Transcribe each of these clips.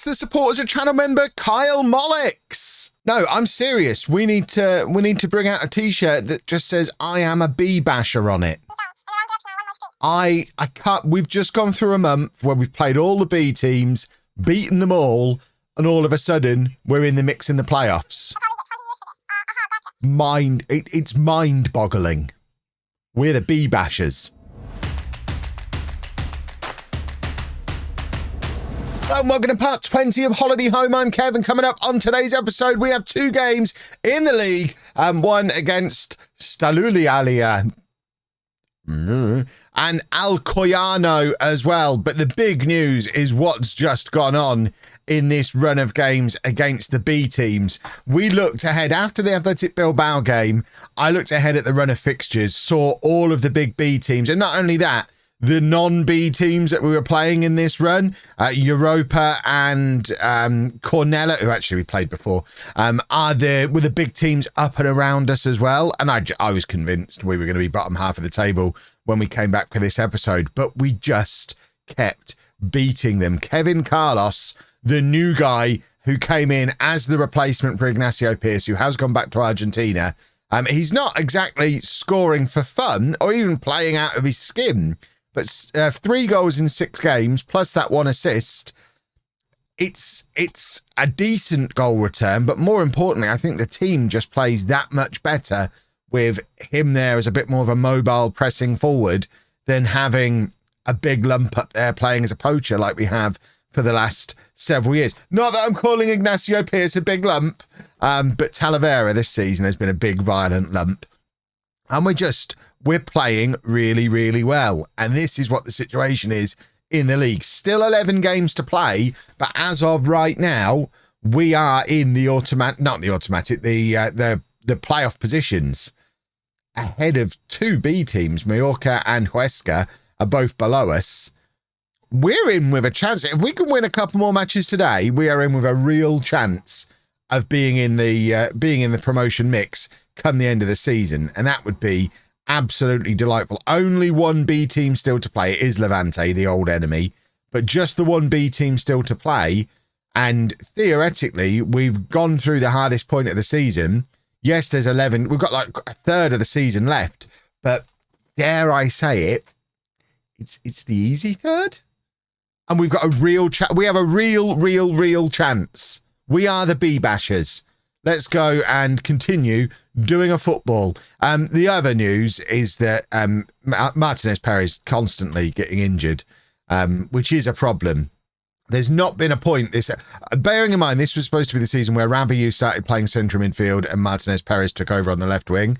to the supporters of channel member Kyle Mollix. No, I'm serious. We need to bring out a t-shirt that just says I am a bee basher on it. I can't. We've just gone through a month where we've played all the B teams, beaten them all, and all of a sudden we're in the mix in the playoffs. It's mind-boggling. We're the bee bashers. And welcome to part 20 of Holiday Home. I'm Kevin. Coming up on today's episode, we have two games in the league, one against Stalulialia and Alcoyano as well. But the big news is what's just gone on in this run of games against the B teams. We looked ahead after the Athletic Bilbao game. I looked ahead at the run of fixtures, saw all of the big B teams, and not only that, the non-B teams that we were playing in this run, Europa and Cornella, who actually we played before, were the big teams up and around us as well. And I was convinced we were going to be bottom half of the table when we came back for this episode, but we just kept beating them. Kevin Carlos, the new guy who came in as the replacement for Ignacio Pearce, who has gone back to Argentina, he's not exactly scoring for fun or even playing out of his skin. But 3 goals in 6 games, plus that 1 assist, it's a decent goal return. But more importantly, I think the team just plays that much better with him there as a bit more of a mobile pressing forward than having a big lump up there playing as a poacher like we have for the last several years. Not that I'm calling Ignacio Pearce a big lump, but Talavera this season has been a big, violent lump. And we're playing really, really well. And this is what the situation is in the league. Still 11 games to play, but as of right now, we are in the playoff positions ahead of 2 B teams. Mallorca and Huesca are both below us. We're in with a chance. If we can win a couple more matches today, we are in with a real chance of being in the promotion mix come the end of the season. And that would be absolutely delightful. Only 1 B team still to play. It is Levante, the old enemy, but just the 1 B team still to play. And theoretically, we've gone through the hardest point of the season. Yes, there's 11. We've got like a third of the season left, but dare I say it, it's the easy third. And we've got a real we have a real chance. We are the B bashers. Let's go and continue doing a football. The other news is that Martinez Perez constantly getting injured, which is a problem. There's not been a point bearing in mind this was supposed to be the season where Rabiot started playing central midfield and Martinez Perez took over on the left wing.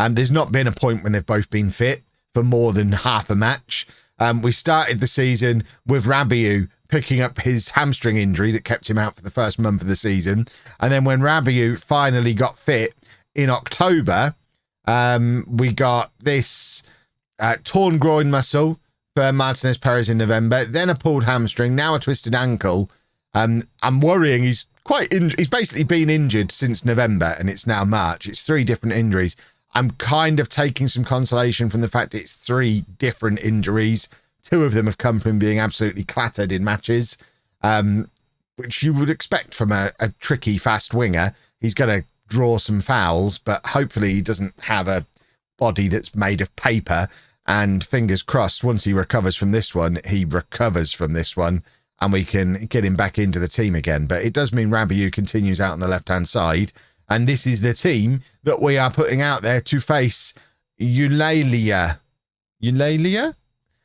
There's not been a point when they've both been fit for more than half a match. We started the season with Rabiot picking up his hamstring injury that kept him out for the first month of the season. And then when Rabiot finally got fit in October, we got this torn groin muscle for Martinez Perez in November, then a pulled hamstring, now a twisted ankle. I'm worrying he's quite injured. He's basically been injured since November and it's now March. It's 3 different injuries. I'm kind of taking some consolation from the fact that it's 3 different injuries. 2 of them have come from being absolutely clattered in matches, which you would expect from a tricky, fast winger. He's going to draw some fouls, but hopefully he doesn't have a body that's made of paper. And fingers crossed, once he recovers from this one, and we can get him back into the team again. But it does mean Rabiot continues out on the left-hand side. And this is the team that we are putting out there to face Eulalia.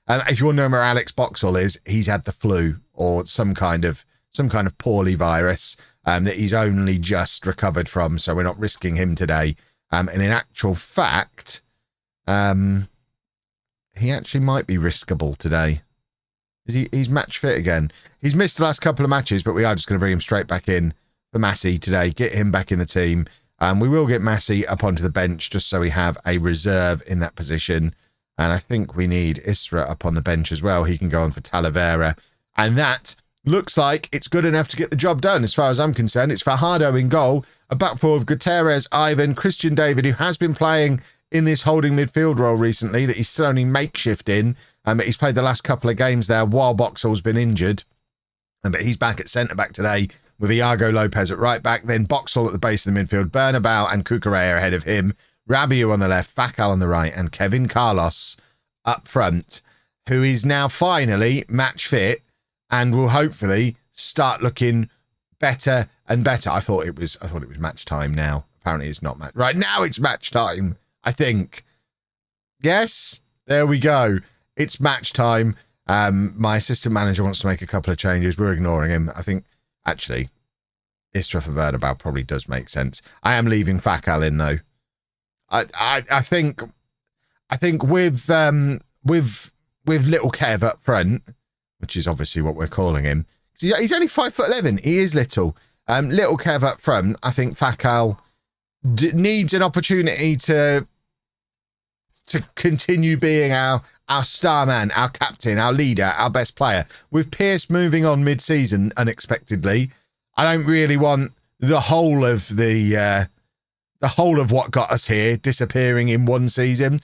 If you want to know where Alex Boxall is, he's had the flu or some kind of poorly virus that he's only just recovered from. So we're not risking him today. And in actual fact, he actually might be riskable today. He's match fit again. He's missed the last couple of matches, but we are just going to bring him straight back in for Massey today, get him back in the team. We will get Massey up onto the bench just so we have a reserve in that position. And I think we need Isra up on the bench as well. He can go on for Talavera. And that looks like it's good enough to get the job done as far as I'm concerned. It's Fajardo in goal, a back four of Gutierrez, Ivan, Christian David, who has been playing in this holding midfield role recently that he's still only makeshift in. He's played the last couple of games there while Boxall's been injured. But he's back at centre-back today with Iago Lopez at right-back, then Boxall at the base of the midfield, Bernabeu and Cucurella ahead of him, Rabiot on the left, Fakal on the right, and Kevin Carlos up front, who is now finally match fit and will hopefully start looking better and better. I thought it was match time now. Apparently it's not match. Right now it's match time, I think. Yes, there we go. It's match time. My assistant manager wants to make a couple of changes. We're ignoring him. I think actually Istra for Bernabeu probably does make sense. I am leaving Fakal in though. I think with little Kev up front, which is obviously what we're calling him. He's only 5'11". He is little. Little Kev up front. I think Fakal needs an opportunity to continue being our star man, our captain, our leader, our best player. With Pearce moving on mid-season unexpectedly, I don't really want the whole of what got us here disappearing in one season.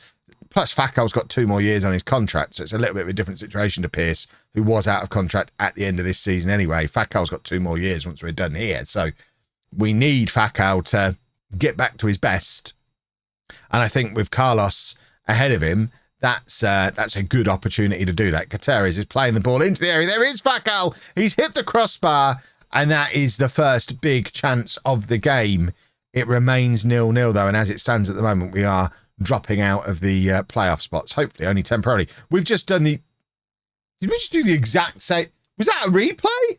Plus, Fakal's got 2 more years on his contract, so it's a little bit of a different situation to Pearce, who was out of contract at the end of this season anyway. Fakal's got 2 more years once we're done here, so we need Fakal to get back to his best. And I think with Carlos ahead of him, that's a good opportunity to do that. Gutierrez is playing the ball into the area. There is Fakal. He's hit the crossbar, and that is the first big chance of the game. It remains 0-0 though, and as it stands at the moment, we are dropping out of the playoff spots, hopefully only temporarily. We've just done did we just do the exact same? Was that a replay?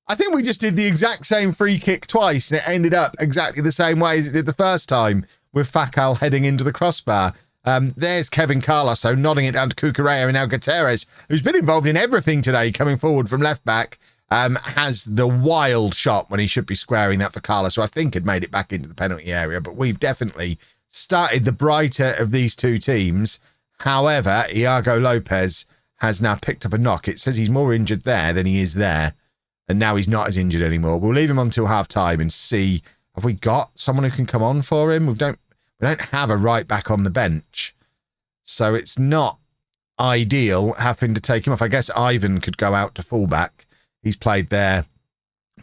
I think we just did the exact same free kick twice, and it ended up exactly the same way as it did the first time, with Fakal heading into the crossbar. There's Kevin Carlos, though, nodding it down to Cucurella, and now Gutierrez, who's been involved in everything today, coming forward from left back, has the wild shot when he should be squaring that for Carlos, who I think had made it back into the penalty area. But we've definitely started the brighter of these two teams. However, Iago Lopez has now picked up a knock. It says he's more injured there than he is there, and now he's not as injured anymore. We'll leave him until half-time and see, have we got someone who can come on for him? We don't have a right back on the bench, so it's not ideal having to take him off. I guess Ivan could go out to fullback. He's played there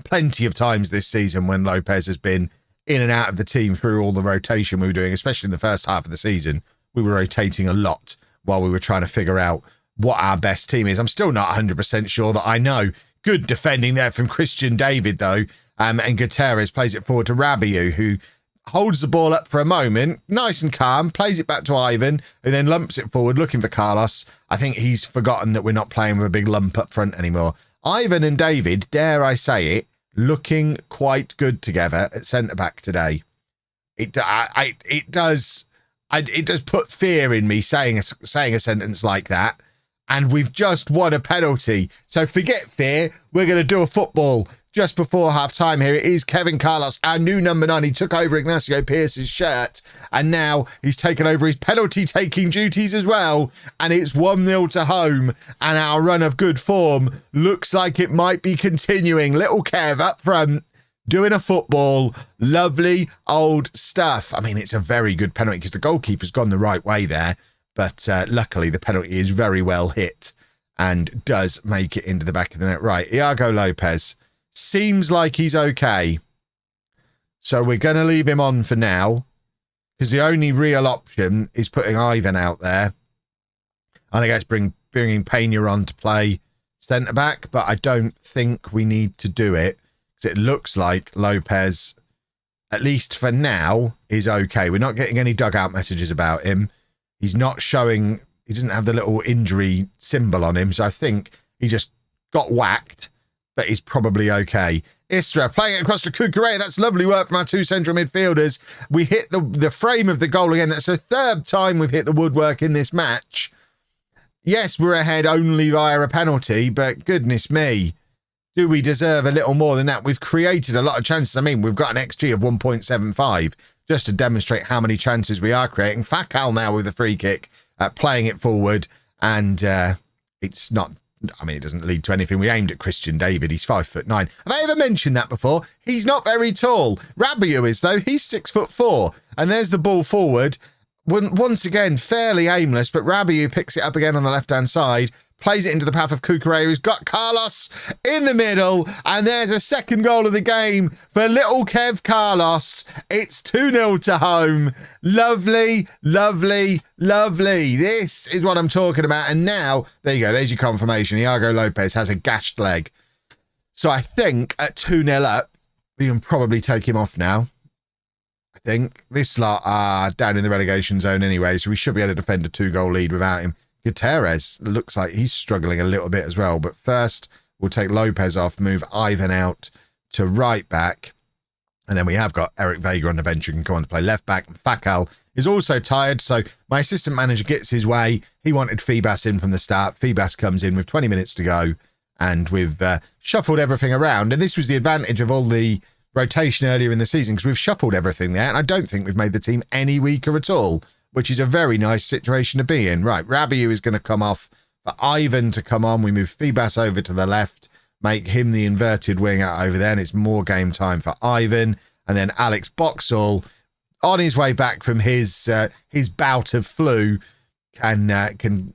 plenty of times this season when Lopez has been in and out of the team through all the rotation we were doing, especially in the first half of the season. We were rotating a lot while we were trying to figure out what our best team is. I'm still not 100% sure that I know. Good defending there from Christian David, though. And Gutierrez plays it forward to Rabiot, who holds the ball up for a moment, nice and calm, plays it back to Ivan, who then lumps it forward, looking for Carlos. I think he's forgotten that we're not playing with a big lump up front anymore. Ivan and David, dare I say it, looking quite good together at centre-back today. It does put fear in me saying a sentence like that. And we've just won a penalty. So forget fear. We're going to do a football just before half-time here. It is Kevin Carlos, our new number 9. He took over Ignacio Pearce's shirt, and now he's taken over his penalty-taking duties as well. And it's 1-0 to home, and our run of good form looks like it might be continuing. Little Kev up front, doing a football. Lovely old stuff. I mean, it's a very good penalty because the goalkeeper's gone the right way there. But luckily, the penalty is very well hit and does make it into the back of the net. Right, Iago Lopez seems like he's okay. So we're going to leave him on for now because the only real option is putting Ivan out there. And I guess bringing Pena on to play centre-back, but I don't think we need to do it because it looks like Lopez, at least for now, is okay. We're not getting any dugout messages about him. He's not showing, he doesn't have the little injury symbol on him, so I think he just got whacked, but he's probably okay. Istra playing it across to Cucurella. That's lovely work from our 2 central midfielders. We hit the frame of the goal again. That's the 3rd time we've hit the woodwork in this match. Yes, we're ahead only via a penalty, but goodness me, do we deserve a little more than that? We've created a lot of chances. I mean, we've got an XG of 1.75. Just to demonstrate how many chances we are creating. Fakal now with a free kick, playing it forward, and it's not, I mean, it doesn't lead to anything. We aimed at Christian David. He's 5'9". Have I ever mentioned that before? He's not very tall. Rabiot is, though. He's 6'4". And there's the ball forward. Once again, fairly aimless, but Rabiot picks it up again on the left-hand side, plays it into the path of Cucurella, who's got Carlos in the middle, and there's a second goal of the game for little Kev Carlos. It's 2-0 to Holme. Lovely, lovely, lovely. This is what I'm talking about. And now, there you go, there's your confirmation. Iago Lopez has a gashed leg. So I think at 2-0 up, we can probably take him off now. I think this lot are down in the relegation zone anyway, so we should be able to defend a 2-goal lead without him. Gutierrez looks like he's struggling a little bit as well. But first, we'll take Lopez off, move Ivan out to right back. And then we have got Eric Vega on the bench who can come on to play left back. And Fakal is also tired, so my assistant manager gets his way. He wanted Febas in from the start. Febas comes in with 20 minutes to go, and we've shuffled everything around. And this was the advantage of all the rotation earlier in the season, because we've shuffled everything there, and I don't think we've made the team any weaker at all, which is a very nice situation to be in. Right, Rabiu is going to come off for Ivan to come on. We move Febas over to the left, make him the inverted winger over there, and it's more game time for Ivan. And then Alex Boxall, on his way back from his bout of flu, can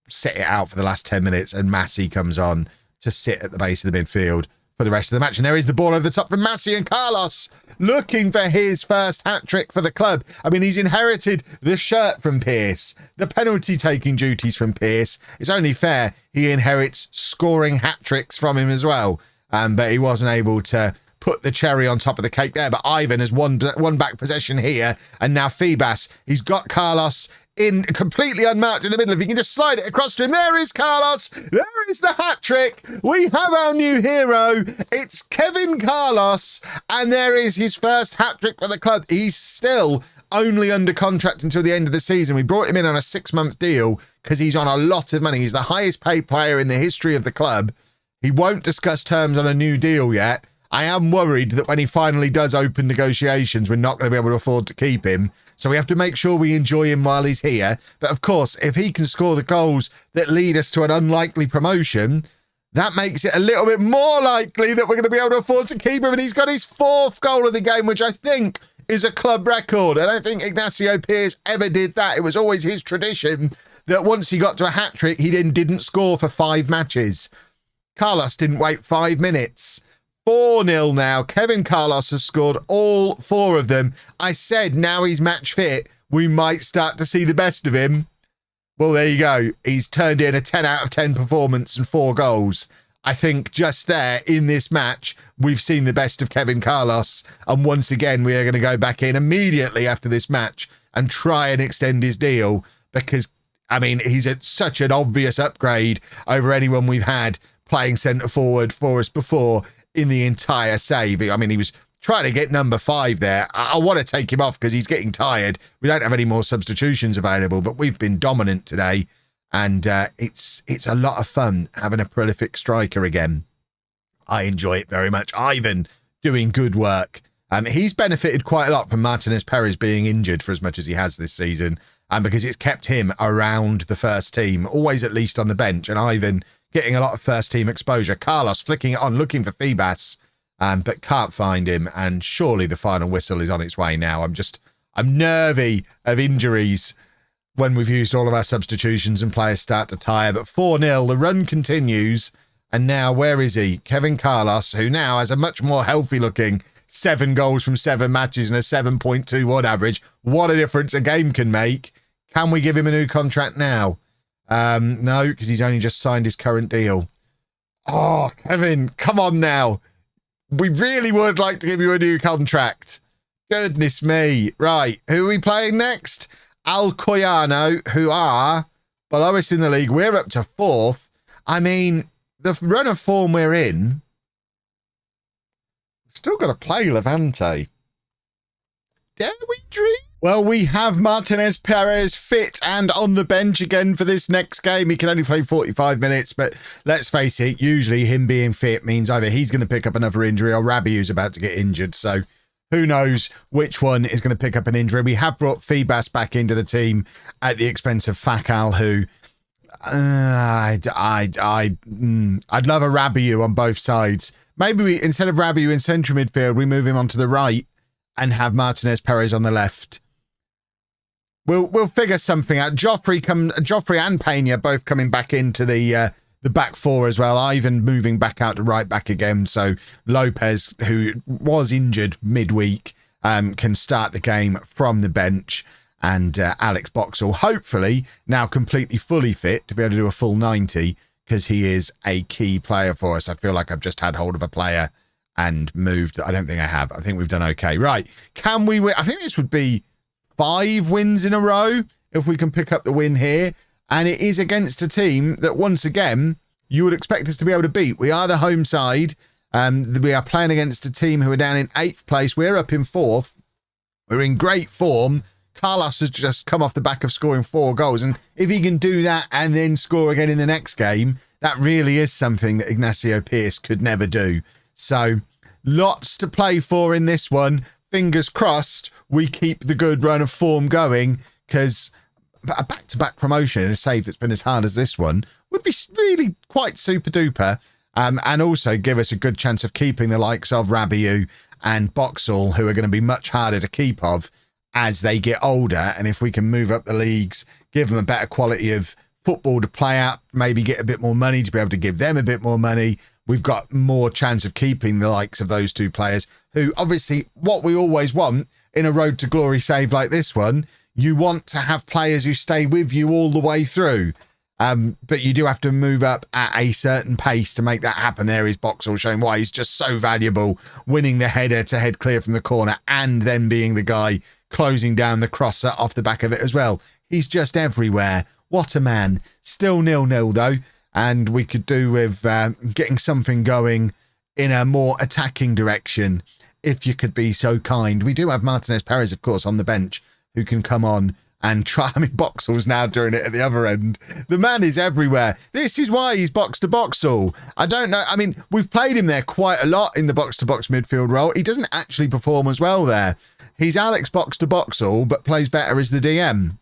sit it out for the last 10 minutes, and Massey comes on to sit at the base of the midfield for the rest of the match. And there is the ball over the top from Massey, and Carlos looking for his first hat-trick for the club. I mean, he's inherited the shirt from Pearce, the penalty-taking duties from Pearce. It's only fair he inherits scoring hat-tricks from him as well. But he wasn't able to put the cherry on top of the cake there. But Ivan has won back possession here. And now Febas, he's got Carlos in completely unmarked in the middle. If he can just slide it across to him. There is Carlos. There is the hat trick. We have our new hero. It's Kevin Carlos. And there is his first hat trick for the club. He's still only under contract until the end of the season. We brought him in on a 6-month deal because he's on a lot of money. He's the highest paid player in the history of the club. He won't discuss terms on a new deal yet. I am worried that when he finally does open negotiations, we're not going to be able to afford to keep him. So we have to make sure we enjoy him while he's here. But of course, if he can score the goals that lead us to an unlikely promotion, that makes it a little bit more likely that we're going to be able to afford to keep him. And he's got his 4th goal of the game, which I think is a club record. I don't think Ignacio Pearce ever did that. It was always his tradition that once he got to a hat-trick, he then didn't score for 5 matches. Carlos didn't wait 5 minutes. 4-0 now. Kevin Carlos has scored all 4 of them. I said now he's match fit, we might start to see the best of him. Well, there you go. He's turned in a 10 out of 10 performance and 4 goals. I think just there in this match, we've seen the best of Kevin Carlos. And once again, we are going to go back in immediately after this match and try and extend his deal because, I mean, he's such an obvious upgrade over anyone we've had playing centre forward for us before in the entire save. I mean, he was trying to get number 5 there. I want to take him off because he's getting tired. We don't have any more substitutions available, but we've been dominant today. And it's a lot of fun having a prolific striker again. I enjoy it very much. Ivan doing good work. He's benefited quite a lot from Martinez Perez being injured for as much as he has this season, because it's kept him around the first team, always at least on the bench. And Ivan getting a lot of first team exposure. Carlos flicking it on, looking for Febas, but can't find him. And surely the final whistle is on its way now. I'm nervy of injuries when we've used all of our substitutions and players start to tire. But 4-0, the run continues. And now, where is he? Kevin Carlos, who now has a much more healthy looking 7 goals from 7 matches and a 7.21 average. What a difference a game can make. Can we give him a new contract now? No, because he's only just signed his current deal. Oh, Kevin, come on now. We really would like to give you a new contract. Goodness me. Right, who are we playing next? Alcoyano, who are below us in the league. We're up to 4th. I mean, the run of form we're in, we've still got to play Levante. Dare we dream? Well, we have Martinez Perez fit and on the bench again for this next game. He can only play 45 minutes, but let's face it, usually him being fit means either he's going to pick up another injury or Rabiu's about to get injured. So who knows which one is going to pick up an injury. We have brought Febas back into the team at the expense of Fakal, who I'd love a Rabiu on both sides. Maybe we, instead of Rabiu in central midfield, we move him onto the right and have Martinez Perez on the left. We'll figure something out. Joffrey and Pena both coming back into the back four as well. Ivan moving back out to right back again. So Lopez, who was injured midweek, can start the game from the bench. And Alex Boxall, hopefully now completely fully fit to be able to do a full 90, because he is a key player for us. I feel like I've just had hold of a player and moved. I don't think I have. I think we've done okay. Right. Can we win? I think this would be 5 wins in a row if we can pick up the win here. And it is against a team that, once again, you would expect us to be able to beat. We are the home side. We are playing against a team who are down in 8th place. We're up in 4th. We're in great form. Carlos has just come off the back of scoring 4 goals. And if he can do that and then score again in the next game, that really is something that Ignacio Pearce could never do. So lots to play for in this one. Fingers crossed we keep the good run of form going, because a back-to-back promotion in a save that's been as hard as this one would be really quite super duper, and also give us a good chance of keeping the likes of Rabiot and Boxall, who are going to be much harder to keep of as they get older. And if we can move up the leagues, give them a better quality of football to play out, maybe get a bit more money to be able to give them a bit more money, we've got more chance of keeping the likes of those 2 players, who obviously, what we always want in a road to glory save like this one, you want to have players who stay with you all the way through. But you do have to move up at a certain pace to make that happen. There is Boxall showing why he's just so valuable, winning the header to head clear from the corner and then being the guy closing down the crosser off the back of it as well. He's just everywhere. What a man. Still 0-0 though. And we could do with getting something going in a more attacking direction, if you could be so kind. We do have Martinez Perez, of course, on the bench, who can come on and try. I mean, Boxall's now doing it at the other end. The man is everywhere. This is why he's box to Boxall. I don't know. I mean, we've played him there quite a lot in the box to box midfield role. He doesn't actually perform as well there. He's Alex box to Boxall, but plays better as the DM.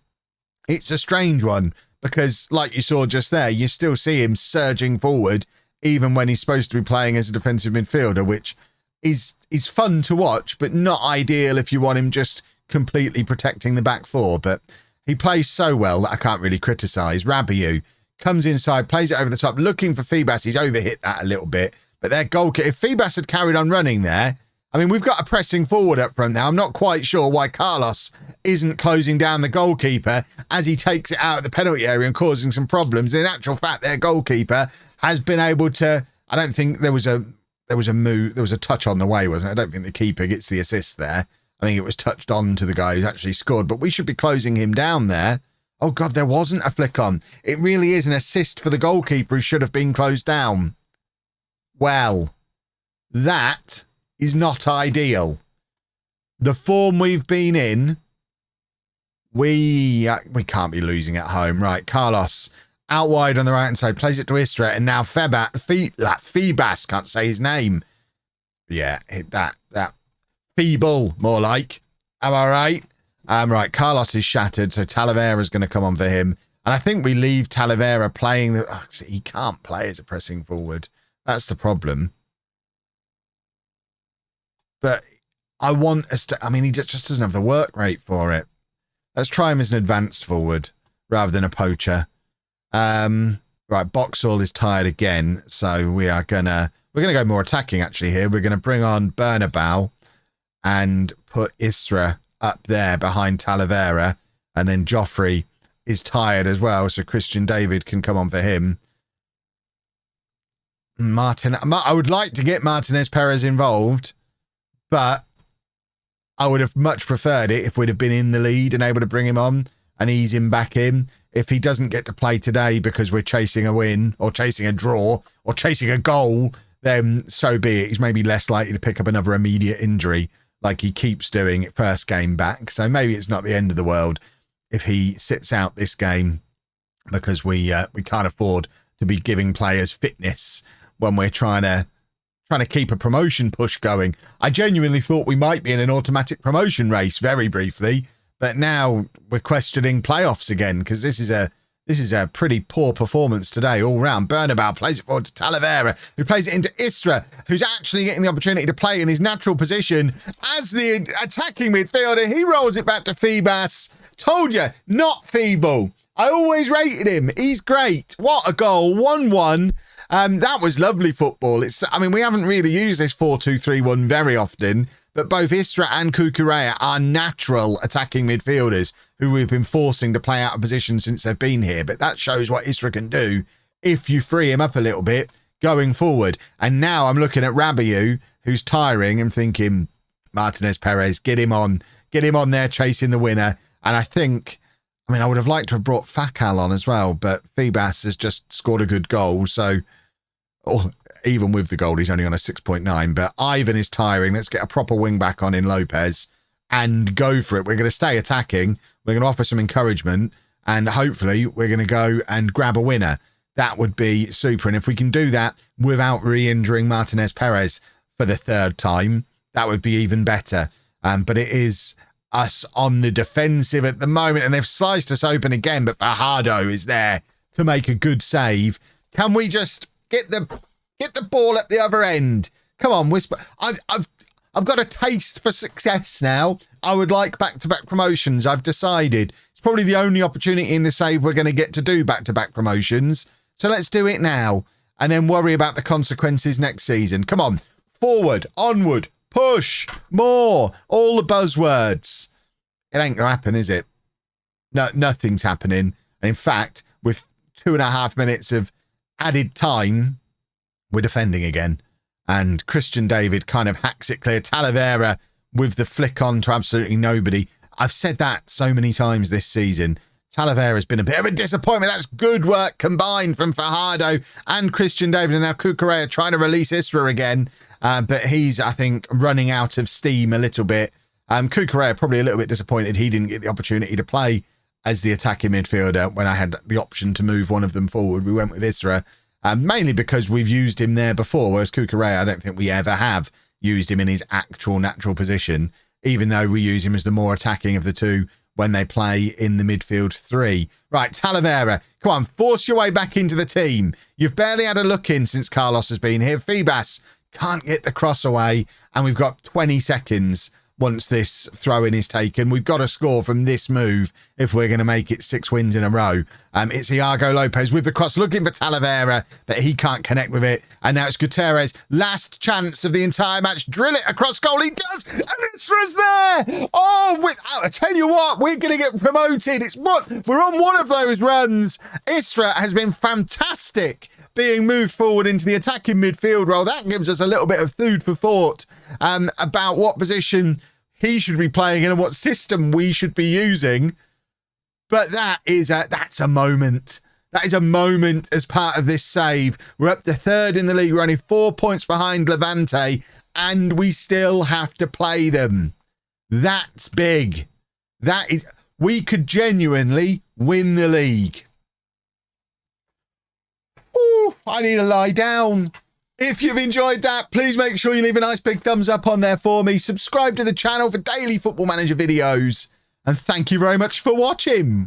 It's a strange one, because like you saw just there, you still see him surging forward, even when he's supposed to be playing as a defensive midfielder, which is fun to watch, but not ideal if you want him just completely protecting the back four. But he plays so well that I can't really criticise. Rabiot comes inside, plays it over the top, looking for Febas. He's overhit that a little bit, but their goal kick, if Febas had carried on running there, I mean, we've got a pressing forward up front now. I'm not quite sure why Carlos isn't closing down the goalkeeper as he takes it out of the penalty area and causing some problems. In actual fact, their goalkeeper has been able to, I don't think there was a move, there was a touch on the way, wasn't it? I don't think the keeper gets the assist there. I think it was touched on to the guy who's actually scored, but we should be closing him down there. Oh God, there wasn't a flick on. It really is an assist for the goalkeeper who should have been closed down. Well, that is not ideal. The form we've been in, we can't be losing at home. Right, Carlos out wide on the right hand side, plays it to Isra, and now Febas, can't say his name. Yeah, that feeble, more like. Am I right? Right, Carlos is shattered, so Talavera's going to come on for him. And I think we leave Talavera playing he can't play as a pressing forward. That's the problem. But I want us to, I mean, he just doesn't have the work rate for it. Let's try him as an advanced forward rather than a poacher. Right, Boxall is tired again, so we're gonna go more attacking actually here. We're gonna bring on Bernabeu and put Isra up there behind Talavera, and then Joffrey is tired as well, so Christian David can come on for him. I would like to get Martinez Perez involved, but I would have much preferred it if we'd have been in the lead and able to bring him on and ease him back in. If he doesn't get to play today because we're chasing a win or chasing a draw or chasing a goal, then so be it. He's maybe less likely to pick up another immediate injury like he keeps doing first game back. So maybe it's not the end of the world if he sits out this game, because we can't afford to be giving players fitness when we're trying to keep a promotion push going. I genuinely thought we might be in an automatic promotion race very briefly, but now we're questioning playoffs again, because this is a pretty poor performance today all round. Bernabeu plays it forward to Talavera, who plays it into Isra, who's actually getting the opportunity to play in his natural position as the attacking midfielder. He rolls it back to Febas. Told you, not feeble. I always rated him. He's great. What a goal. 1-1. That was lovely football. We haven't really used this 4-2-3-1 very often, but both Isra and Cucurella are natural attacking midfielders who we've been forcing to play out of position since they've been here. But that shows what Isra can do if you free him up a little bit going forward. And now I'm looking at Rabiot, who's tiring, and thinking, Martinez Perez, get him on there chasing the winner. And I would have liked to have brought Fakal on as well, but Febas has just scored a good goal. So, even with the goal, he's only on a 6.9. But Ivan is tiring. Let's get a proper wing back on in Lopez and go for it. We're going to stay attacking. We're going to offer some encouragement, and hopefully we're going to go and grab a winner. That would be super. And if we can do that without re-injuring Martinez Perez for the third time, that would be even better. But it is us on the defensive at the moment, and they've sliced us open again, but Fajardo is there to make a good save. Can we just get the ball at the other end? Come on, Whisper. I've got a taste for success now. I would like back-to-back promotions. I've decided it's probably the only opportunity in the save we're going to get to do back-to-back promotions. So let's do it now and then worry about the consequences next season. Come on, forward, onward, push, more, all the buzzwords. It ain't going to happen, is it? No, nothing's happening. And in fact, with 2.5 minutes of added time, we're defending again. And Christian David kind of hacks it clear. Talavera with the flick on to absolutely nobody. I've said that so many times this season. Talavera has been a bit of a disappointment. That's good work combined from Fajardo and Christian David. And now Cucurella trying to release Isra again. But he's, I think, running out of steam a little bit. Cucurella probably a little bit disappointed he didn't get the opportunity to play as the attacking midfielder when I had the option to move one of them forward. We went with Isra, mainly because we've used him there before, whereas Cucurella, I don't think we ever have used him in his actual natural position, even though we use him as the more attacking of the two when they play in the midfield three. Right, Talavera, come on, force your way back into the team. You've barely had a look in since Carlos has been here. Febas can't get the cross away, and we've got 20 seconds once this throw-in is taken. We've got to score from this move if we're going to make it 6 wins in a row. It's Iago Lopez with the cross, looking for Talavera, but he can't connect with it. And now it's Gutierrez. Last chance of the entire match. Drill it across goal. He does. And Isra's there. I tell you what, we're going to get promoted. We're on one of those runs. Isra has been fantastic being moved forward into the attacking midfield role. That gives us a little bit of food for thought about what position he should be playing in and what system we should be using. But that's a moment. That is a moment as part of this save. We're up to third in the league. We're only 4 points behind Levante, and we still have to play them. That's big. We could genuinely win the league. Ooh, I need to lie down. If you've enjoyed that, please make sure you leave a nice big thumbs up on there for me. Subscribe to the channel for daily Football Manager videos. And thank you very much for watching.